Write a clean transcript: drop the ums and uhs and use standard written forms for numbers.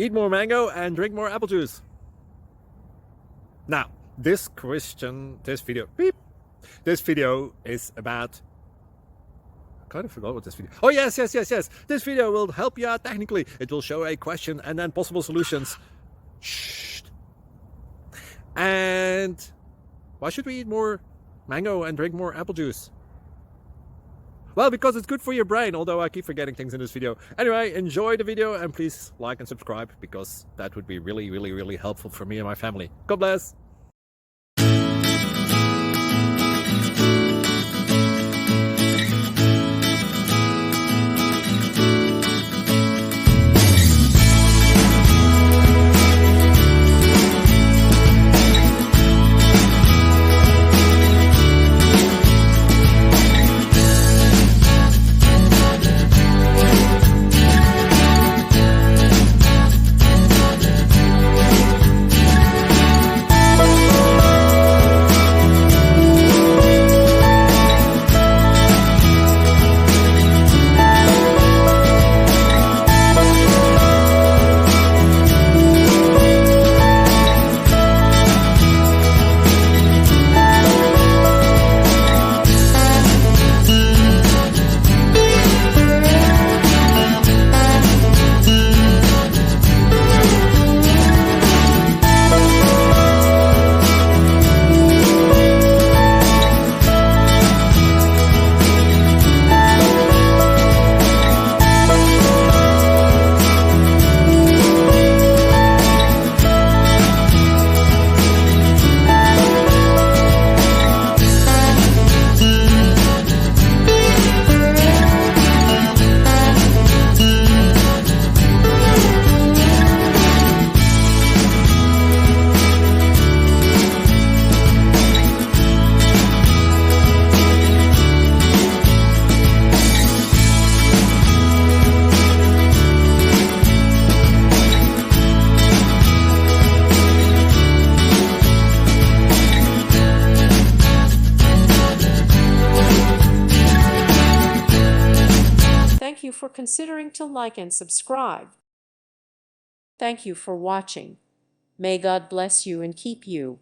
Eat more mango and drink more apple juice. Now, this video is about... I kind of forgot what this video... Oh, yes. This video will help you out technically. It will show a question and then possible solutions. Shh. And why should we eat more mango and drink more apple juice? Well, because it's good for your brain, although I keep forgetting things in this video. Anyway, enjoy the video and please like and subscribe, because that would be really helpful for me and my family. God bless! Thank you for considering to like and subscribe. Thank you for watching. May God bless you and keep you.